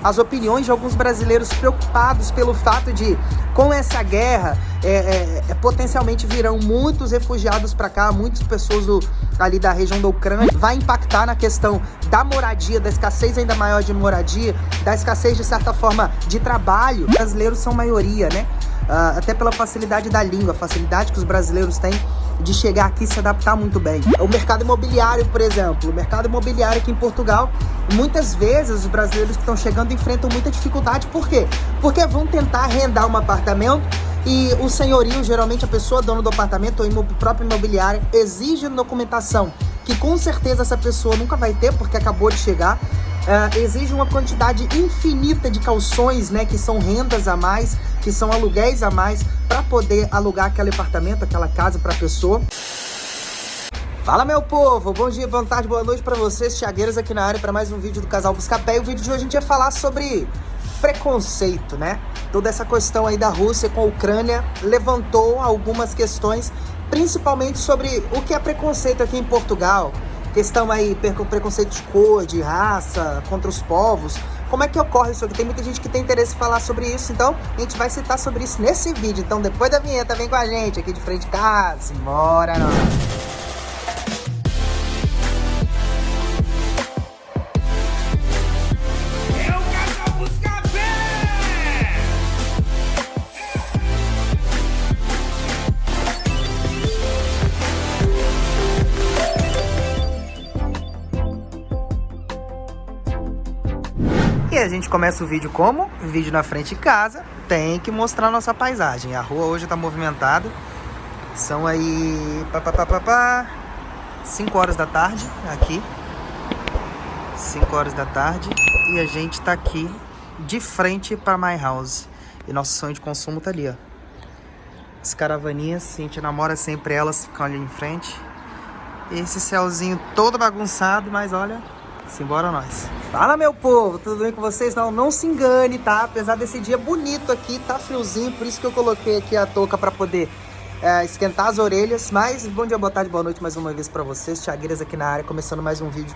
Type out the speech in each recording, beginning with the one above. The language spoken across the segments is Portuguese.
as opiniões de alguns brasileiros preocupados pelo fato de, com essa guerra, potencialmente virão muitos refugiados para cá, muitas pessoas ali da região da Ucrânia. Vai impactar na questão da moradia, da escassez ainda maior de moradia, da escassez, de certa forma, de trabalho. Os brasileiros são maioria, né? Até pela facilidade da língua, a facilidade que os brasileiros têm de chegar aqui e se adaptar muito bem. O mercado imobiliário, por exemplo, o mercado imobiliário aqui em Portugal, muitas vezes os brasileiros que estão chegando enfrentam muita dificuldade. Por quê? Porque vão tentar arrendar um apartamento e o senhorio, geralmente a pessoa dona do apartamento ou própria imobiliária, exige documentação que com certeza essa pessoa nunca vai ter porque acabou de chegar. Exige uma quantidade infinita de cauções, né, que são rendas a mais, que são aluguéis a mais, para poder alugar aquele apartamento, aquela casa para a pessoa. Fala, meu povo, bom dia, boa tarde, boa noite para vocês, Thiagueiros aqui na área para mais um vídeo do Casal Buscapé. E o vídeo de hoje a gente vai falar sobre preconceito, né? Toda essa questão aí da Rússia com a Ucrânia levantou algumas questões, principalmente sobre o que é preconceito aqui em Portugal. Questão aí, preconceito de cor, de raça, contra os povos. Como é que ocorre isso aqui? Tem muita gente que tem interesse em falar sobre isso, então a gente vai citar sobre isso nesse vídeo. Então depois da vinheta, vem com a gente aqui de frente de casa. Bora, nós! E a gente começa o vídeo como? Vídeo na frente de casa, tem que mostrar a nossa paisagem. A rua hoje tá movimentada. São aí 5 horas da tarde aqui. 5 horas da tarde. E a gente tá aqui de frente para My House. E nosso sonho de consumo tá ali, ó. As caravaninhas, a gente namora sempre, elas ficam ali em frente. Esse céuzinho todo bagunçado, mas olha, simbora nós. Fala, meu povo, tudo bem com vocês? Não se engane, tá? Apesar desse dia bonito aqui, tá friozinho, por isso que eu coloquei aqui a touca pra poder esquentar as orelhas. Mas bom dia, boa tarde, boa noite mais uma vez pra vocês, Thiagueiras aqui na área, começando mais um vídeo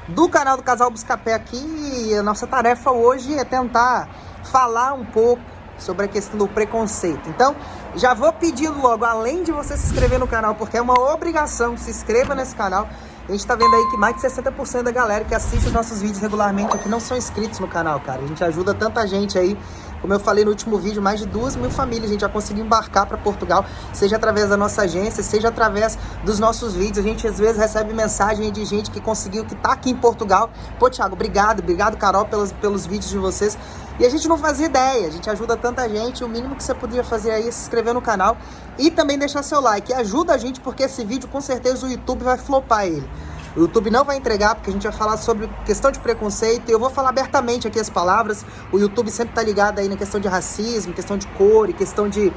do canal do Casal Buscapé aqui. E a nossa tarefa hoje é tentar falar um pouco sobre a questão do preconceito. Então, já vou pedindo logo, além de você se inscrever no canal, porque é uma obrigação, se inscreva nesse canal. A gente tá vendo aí que mais de 60% da galera que assiste os nossos vídeos regularmente aqui não são inscritos no canal, cara. A gente ajuda tanta gente aí. Como eu falei no último vídeo, mais de 2.000 famílias a gente já conseguiu embarcar para Portugal, seja através da nossa agência, seja através dos nossos vídeos. A gente às vezes recebe mensagem de gente que conseguiu, que tá aqui em Portugal. Pô, Thiago, obrigado, Carol, pelos vídeos de vocês. E a gente não fazia ideia, a gente ajuda tanta gente. O mínimo que você podia fazer aí é se inscrever no canal e também deixar seu like. Ajuda a gente porque esse vídeo com certeza o YouTube vai flopar ele. O YouTube não vai entregar, porque a gente vai falar sobre questão de preconceito. E eu vou falar abertamente aqui as palavras. O YouTube sempre tá ligado aí na questão de racismo, questão de cor e questão de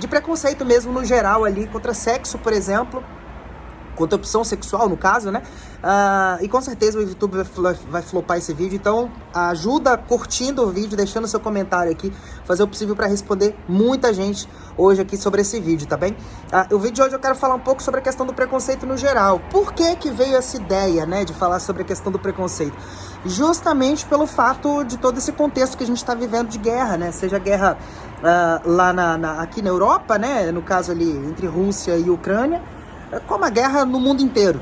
preconceito mesmo no geral ali, contra sexo, por exemplo. Contra opção sexual, no caso, né? E com certeza o YouTube vai flopar esse vídeo. Então, ajuda curtindo o vídeo, deixando seu comentário aqui. Fazer o possível para responder muita gente hoje aqui sobre esse vídeo, tá bem? O vídeo de hoje eu quero falar um pouco sobre a questão do preconceito no geral. Por que veio essa ideia, né, de falar sobre a questão do preconceito? Justamente pelo fato de todo esse contexto que a gente está vivendo de guerra, né? Seja guerra lá aqui na Europa, né? No caso ali entre Rússia e Ucrânia, como a guerra no mundo inteiro.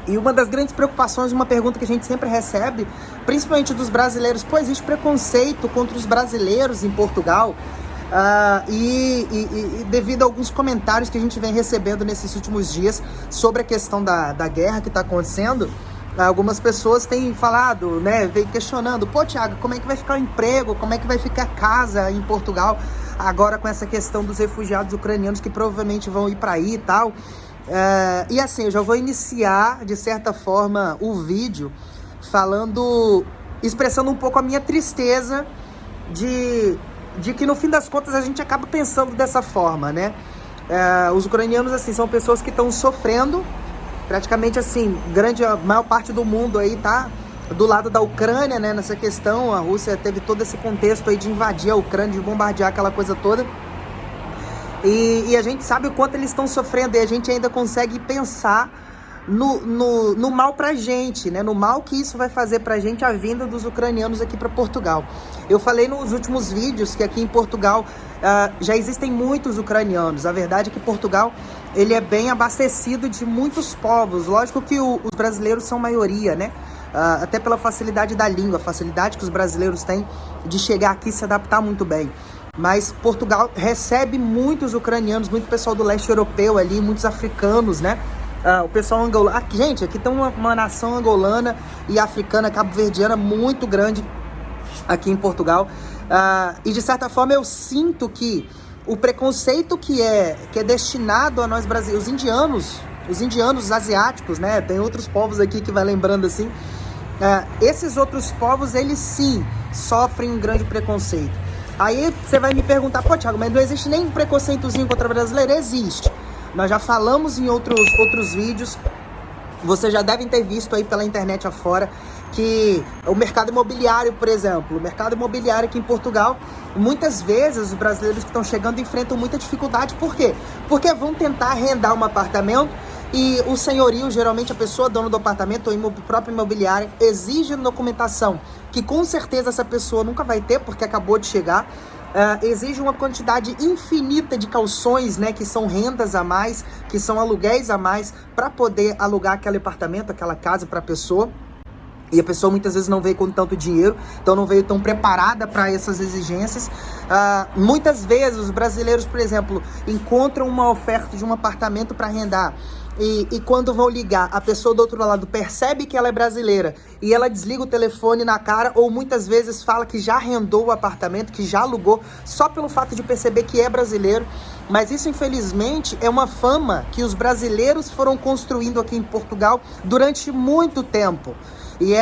E uma das grandes preocupações, uma pergunta que a gente sempre recebe, principalmente dos brasileiros, pô, existe preconceito contra os brasileiros em Portugal? E devido a alguns comentários que a gente vem recebendo nesses últimos dias sobre a questão da guerra que está acontecendo, algumas pessoas têm falado, né, vem questionando, pô, Thiago, como é que vai ficar o emprego, como é que vai ficar a casa em Portugal agora com essa questão dos refugiados ucranianos que provavelmente vão ir para aí e tal. E assim, eu já vou iniciar, de certa forma, o vídeo expressando um pouco a minha tristeza de que no fim das contas a gente acaba pensando dessa forma, né? Os ucranianos, assim, são pessoas que estão sofrendo, praticamente assim, a maior parte do mundo aí tá do lado da Ucrânia, né? Nessa questão, a Rússia teve todo esse contexto aí de invadir a Ucrânia, de bombardear aquela coisa toda. E a gente sabe o quanto eles estão sofrendo e a gente ainda consegue pensar no mal pra gente, né? No mal que isso vai fazer pra gente a vinda dos ucranianos aqui para Portugal. Eu falei nos últimos vídeos que aqui em Portugal já existem muitos ucranianos. A verdade é que Portugal ele é bem abastecido de muitos povos. Lógico que os brasileiros são maioria, né? Até pela facilidade da língua, a facilidade que os brasileiros têm de chegar aqui e se adaptar muito bem. Mas Portugal recebe muitos ucranianos, muito pessoal do leste europeu ali, muitos africanos, né? O pessoal angolano. Gente, aqui tem uma nação angolana e africana, cabo-verdiana muito grande aqui em Portugal. E de certa forma eu sinto que o preconceito que é destinado a nós brasileiros, os indianos, os asiáticos, né? Tem outros povos aqui que vai lembrando assim. Esses outros povos, eles sim sofrem um grande preconceito. Aí você vai me perguntar, pô, Thiago, mas não existe nem um preconceitozinho contra brasileiro? Existe. Nós já falamos em outros vídeos, vocês já devem ter visto aí pela internet afora, que o mercado imobiliário, por exemplo, o mercado imobiliário aqui em Portugal, muitas vezes os brasileiros que estão chegando enfrentam muita dificuldade. Por quê? Porque vão tentar arrendar um apartamento e o senhorio, geralmente a pessoa dona do apartamento ou o próprio imobiliário, exige documentação que com certeza essa pessoa nunca vai ter porque acabou de chegar. Exige uma quantidade infinita de cauções, né, que são rendas a mais, que são aluguéis a mais, para poder alugar aquele apartamento, aquela casa para a pessoa. E a pessoa muitas vezes não veio com tanto dinheiro, então não veio tão preparada para essas exigências. Muitas vezes os brasileiros, por exemplo, encontram uma oferta de um apartamento para arrendar. E quando vão ligar, a pessoa do outro lado percebe que ela é brasileira e ela desliga o telefone na cara, ou muitas vezes fala que já arrendou o apartamento, que já alugou, só pelo fato de perceber que é brasileiro. Mas isso, infelizmente, é uma fama que os brasileiros foram construindo aqui em Portugal durante muito tempo. E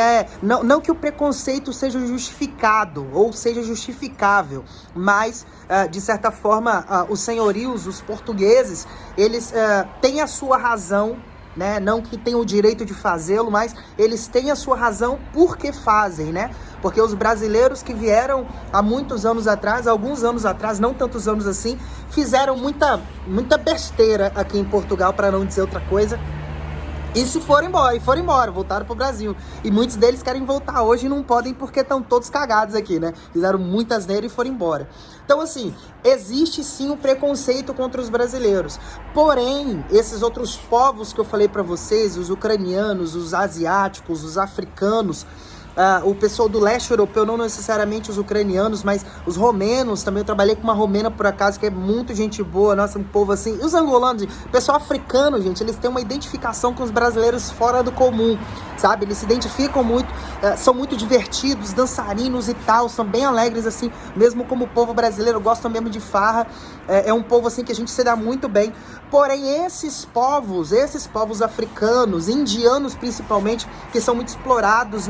não que o preconceito seja justificado ou seja justificável, mas, de certa forma, os senhorios, os portugueses, eles têm a sua razão, né? Não que tenham o direito de fazê-lo, mas eles têm a sua razão porque fazem, né? Porque os brasileiros que vieram há muitos anos atrás, alguns anos atrás, não tantos anos assim, fizeram muita besteira aqui em Portugal, para não dizer outra coisa. E foram embora, voltaram pro Brasil. E muitos deles querem voltar hoje e não podem porque estão todos cagados aqui, né? Fizeram muita asneira e foram embora. Então, assim, existe sim um preconceito contra os brasileiros. Porém, esses outros povos que eu falei pra vocês, os ucranianos, os asiáticos, os africanos, o pessoal do leste europeu, não necessariamente os ucranianos, mas os romenos também. Eu trabalhei com uma romena, por acaso, que é muito gente boa, nossa, um povo assim. E os angolanos, o pessoal africano, gente, eles têm uma identificação com os brasileiros fora do comum, sabe? Eles se identificam muito, são muito divertidos, dançarinos e tal, são bem alegres, assim, mesmo como o povo brasileiro, gostam mesmo de farra. É um povo, assim, que a gente se dá muito bem. Porém, esses povos africanos, indianos principalmente, que são muito explorados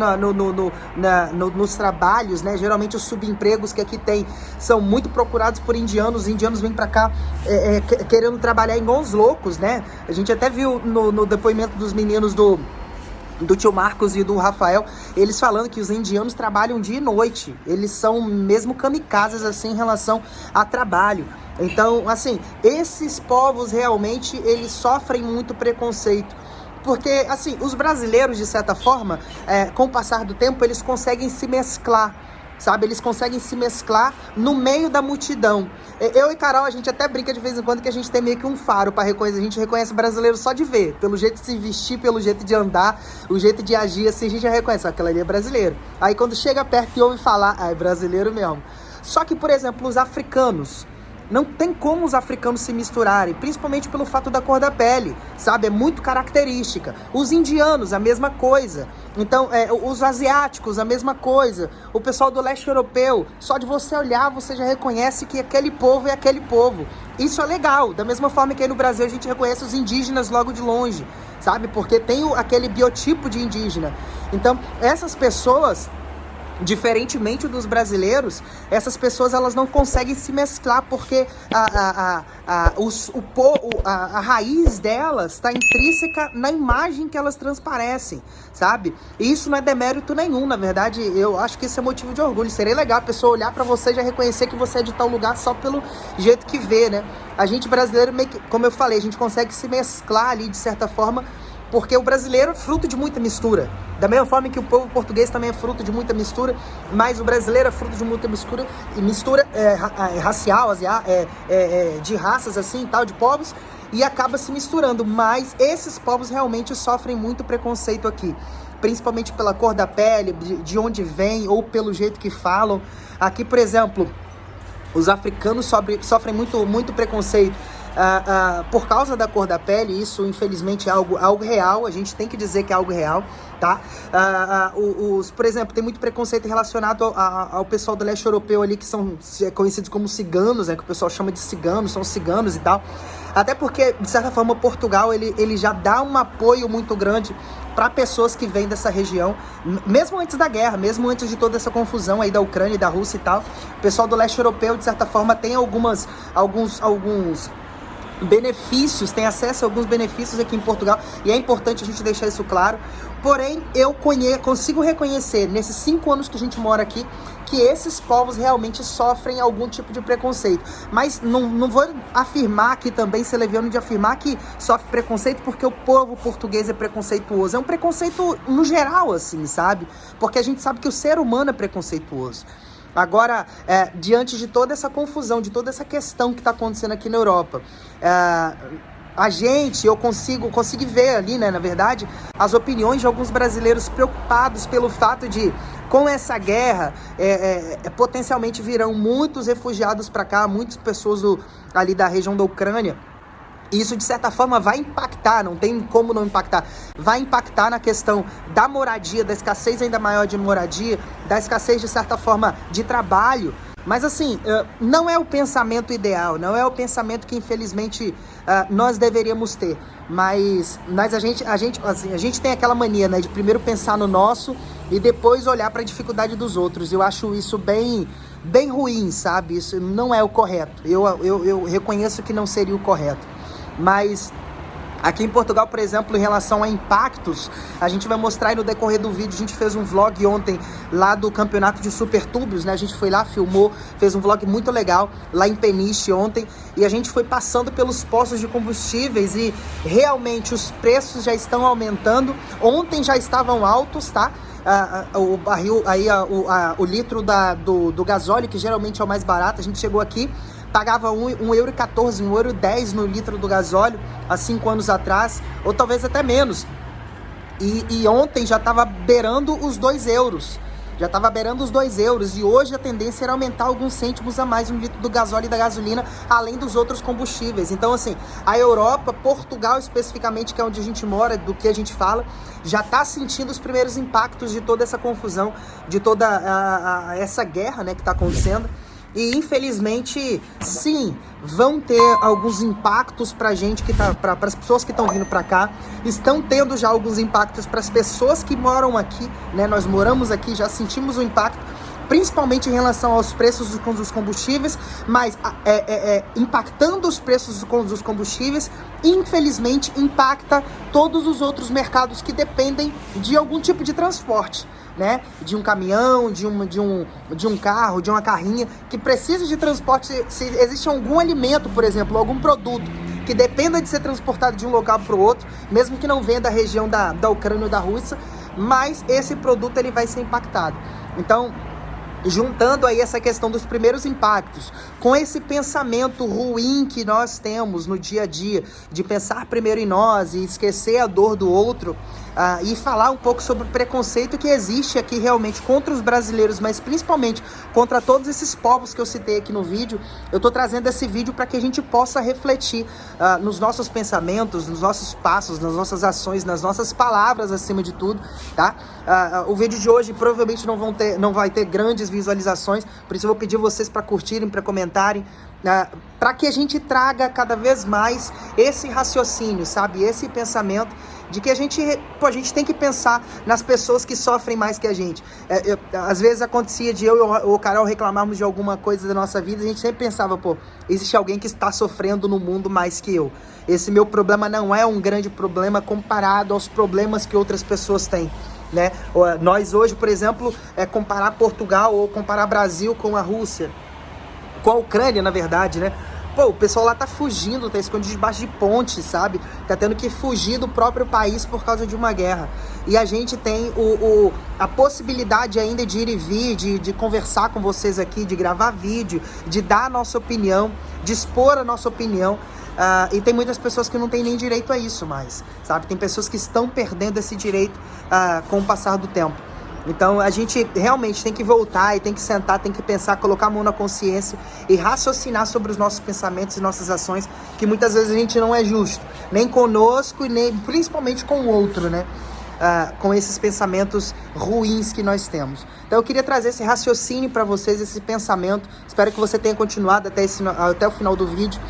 nos trabalhos, né? Geralmente os subempregos que aqui tem são muito procurados por indianos. Os indianos vêm pra cá querendo trabalhar igual os loucos, né? A gente até viu no depoimento dos meninos do tio Marcos e do Rafael, eles falando que os indianos trabalham dia e noite. Eles são mesmo kamikazes, assim, em relação a trabalho. Então, assim, esses povos realmente, eles sofrem muito preconceito. Porque, assim, os brasileiros, de certa forma, com o passar do tempo, eles conseguem se mesclar, sabe? Eles conseguem se mesclar no meio da multidão. Eu e Carol, a gente até brinca de vez em quando que a gente tem meio que um faro para reconhecer. A gente reconhece brasileiro só de ver, pelo jeito de se vestir, pelo jeito de andar, o jeito de agir, assim, a gente já reconhece, aquela ali é brasileiro. Aí quando chega perto e ouve falar, é brasileiro mesmo. Só que, por exemplo, os africanos, não tem como os africanos se misturarem, principalmente pelo fato da cor da pele, sabe? É muito característica. Os indianos, a mesma coisa. Então, os asiáticos, a mesma coisa. O pessoal do leste europeu, só de você olhar, você já reconhece que aquele povo é aquele povo. Isso é legal. Da mesma forma que aí no Brasil a gente reconhece os indígenas logo de longe, sabe? Porque tem aquele biotipo de indígena. Então, essas pessoas, diferentemente dos brasileiros, essas pessoas elas não conseguem se mesclar porque a raiz delas está intrínseca na imagem que elas transparecem, sabe? E isso não é demérito nenhum, na verdade, eu acho que isso é motivo de orgulho. Seria legal a pessoa olhar para você e já reconhecer que você é de tal lugar só pelo jeito que vê, né? A gente brasileiro, meio que, como eu falei, a gente consegue se mesclar ali de certa forma Porque o brasileiro é fruto de muita mistura. Da mesma forma que o povo português também é fruto de muita mistura, mas o brasileiro é fruto de muita mistura, e mistura racial, de raças assim e tal, de povos, e acaba se misturando. Mas esses povos realmente sofrem muito preconceito aqui, principalmente pela cor da pele, de onde vem, ou pelo jeito que falam. Aqui, por exemplo, os africanos sofrem muito preconceito por causa da cor da pele. Isso, infelizmente, é algo real. A gente tem que dizer que é algo real, tá? Por exemplo, tem muito preconceito relacionado ao pessoal do leste europeu ali, que são conhecidos como ciganos, né? Que o pessoal chama de ciganos, são ciganos e tal. Até porque, de certa forma, Portugal, ele já dá um apoio muito grande para pessoas que vêm dessa região, mesmo antes da guerra, mesmo antes de toda essa confusão aí da Ucrânia e da Rússia e tal. O pessoal do leste europeu, de certa forma, tem alguns benefícios, tem acesso a alguns benefícios aqui em Portugal, e é importante a gente deixar isso claro. Porém, eu consigo reconhecer, nesses 5 anos que a gente mora aqui, que esses povos realmente sofrem algum tipo de preconceito. Mas não vou afirmar aqui também, ser leviano de afirmar que sofre preconceito porque o povo português é preconceituoso. É um preconceito no geral, assim, sabe? Porque a gente sabe que o ser humano é preconceituoso. Agora, diante de toda essa confusão, de toda essa questão que está acontecendo aqui na Europa, eu consigo ver ali, né, na verdade, as opiniões de alguns brasileiros preocupados pelo fato de, com essa guerra, potencialmente virão muitos refugiados para cá, muitas pessoas ali da região da Ucrânia. Isso, de certa forma, vai impactar, não tem como não impactar, vai impactar na questão da moradia, da escassez ainda maior de moradia, da escassez, de certa forma, de trabalho. Mas, assim, não é o pensamento ideal, não é o pensamento que, infelizmente, nós deveríamos ter. Mas a gente tem aquela mania, né, de primeiro pensar no nosso e depois olhar para a dificuldade dos outros. Eu acho isso bem ruim, sabe? Isso não é o correto. Eu reconheço que não seria o correto. Mas aqui em Portugal, por exemplo, em relação a impactos, a gente vai mostrar aí no decorrer do vídeo. A gente fez um vlog ontem lá do campeonato de Super Tubos, né? A gente foi lá, filmou, fez um vlog muito legal lá em Peniche ontem, e a gente foi passando pelos postos de combustíveis e realmente os preços já estão aumentando. Ontem já estavam altos, tá? O barril, aí o litro do gasóleo, que geralmente é o mais barato, a gente chegou aqui, pagava €1,14, €1,10 no litro do gasóleo há 5 anos atrás, ou talvez até menos. E ontem já estava beirando os €2. Já estava beirando os €2. E hoje a tendência era aumentar alguns cêntimos a mais no litro do gasóleo e da gasolina, além dos outros combustíveis. Então, assim, a Europa, Portugal especificamente, que é onde a gente mora, do que a gente fala, já está sentindo os primeiros impactos de toda essa confusão, de toda essa guerra, né, que está acontecendo. E, infelizmente, sim, vão ter alguns impactos pra gente, para as pessoas que estão vindo pra cá. Estão tendo já alguns impactos para as pessoas que moram aqui, né? Nós moramos aqui, já sentimos o impacto, principalmente em relação aos preços dos combustíveis, mas impactando os preços dos combustíveis, infelizmente impacta todos os outros mercados que dependem de algum tipo de transporte, né? De um caminhão, de um carro, de uma carrinha, que precisa de transporte. Se existe algum alimento, por exemplo, algum produto que dependa de ser transportado de um local para o outro, mesmo que não venha da região da Ucrânia ou da Rússia, mas esse produto ele vai ser impactado. Então, juntando aí essa questão dos primeiros impactos, com esse pensamento ruim que nós temos no dia a dia, de pensar primeiro em nós e esquecer a dor do outro, e falar um pouco sobre o preconceito que existe aqui realmente contra os brasileiros, mas principalmente contra todos esses povos que eu citei aqui no vídeo. Eu tô trazendo esse vídeo para que a gente possa refletir nos nossos pensamentos, nos nossos passos, nas nossas ações, nas nossas palavras acima de tudo, tá? O vídeo de hoje provavelmente não vai ter grandes visualizações, por isso eu vou pedir vocês para curtirem, para comentarem, para que a gente traga cada vez mais esse raciocínio, sabe? Esse pensamento de que a gente tem que pensar nas pessoas que sofrem mais que a gente. Às vezes acontecia de eu e o Carol reclamarmos de alguma coisa da nossa vida, a gente sempre pensava, existe alguém que está sofrendo no mundo mais que eu. Esse meu problema não é um grande problema comparado aos problemas que outras pessoas têm, né? Nós hoje, por exemplo, comparar Portugal ou comparar Brasil com a Rússia, com a Ucrânia, na verdade, né? Pô, o pessoal lá tá fugindo, tá escondido debaixo de pontes, sabe? Tá tendo que fugir do próprio país por causa de uma guerra. E a gente tem a possibilidade ainda de ir e vir, de conversar com vocês aqui, de gravar vídeo, de dar a nossa opinião, de expor a nossa opinião. E tem muitas pessoas que não têm nem direito a isso mais, sabe? Tem pessoas que estão perdendo esse direito com o passar do tempo. Então a gente realmente tem que voltar e tem que sentar, tem que pensar, colocar a mão na consciência e raciocinar sobre os nossos pensamentos e nossas ações, que muitas vezes a gente não é justo, nem conosco e nem principalmente com o outro, né? Com esses pensamentos ruins que nós temos. Então eu queria trazer esse raciocínio para vocês, esse pensamento. Espero que você tenha continuado até o final do vídeo.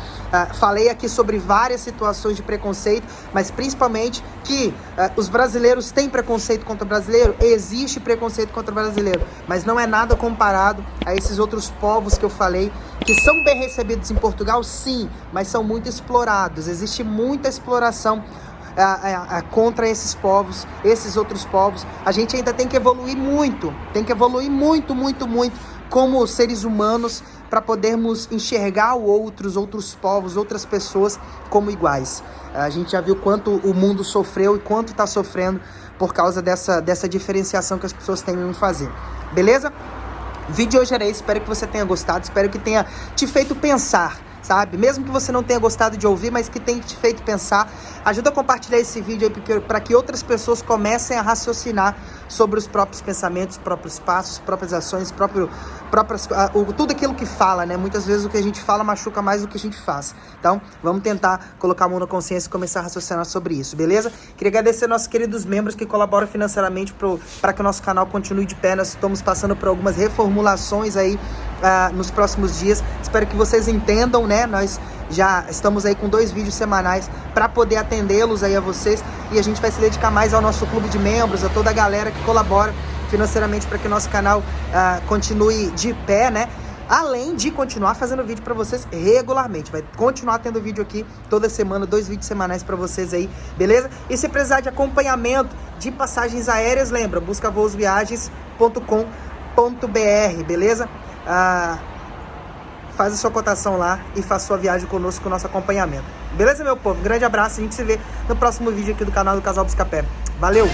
Falei aqui sobre várias situações de preconceito, mas principalmente que os brasileiros têm preconceito contra o brasileiro. Existe preconceito contra o brasileiro, mas não é nada comparado a esses outros povos que eu falei, que são bem recebidos em Portugal, sim, mas são muito explorados. Existe muita exploração contra esses povos, esses outros povos. A gente ainda tem que evoluir muito, como seres humanos, para podermos enxergar outros povos, outras pessoas como iguais. A gente já viu quanto o mundo sofreu e quanto está sofrendo por causa dessa diferenciação que as pessoas têm em fazer. Beleza? O vídeo de hoje era esse, espero que você tenha gostado, espero que tenha te feito pensar, sabe? Mesmo que você não tenha gostado de ouvir, mas que tenha te feito pensar, ajuda a compartilhar esse vídeo aí para que outras pessoas comecem a raciocinar sobre os próprios pensamentos, próprios passos, próprias ações, tudo aquilo que fala, né? Muitas vezes o que a gente fala machuca mais do que a gente faz. Então, vamos tentar colocar a mão na consciência e começar a raciocinar sobre isso, beleza? Queria agradecer nossos queridos membros que colaboram financeiramente para que o nosso canal continue de pé. Nós estamos passando por algumas reformulações aí nos próximos dias. Espero que vocês entendam, né? Nós já estamos aí com 2 vídeos semanais para poder atendê-los aí a vocês, e a gente vai se dedicar mais ao nosso clube de membros, a toda a galera que colabora financeiramente para que o nosso canal continue de pé, né? Além de continuar fazendo vídeo para vocês regularmente. Vai continuar tendo vídeo aqui toda semana, 2 vídeos semanais para vocês aí, beleza? E se precisar de acompanhamento de passagens aéreas, lembra, busca voosviagens.com.br, beleza? Faz a sua cotação lá e faça sua viagem conosco, com o nosso acompanhamento. Beleza, meu povo? Um grande abraço, a gente se vê no próximo vídeo aqui do canal do Casal Buscapé. Valeu!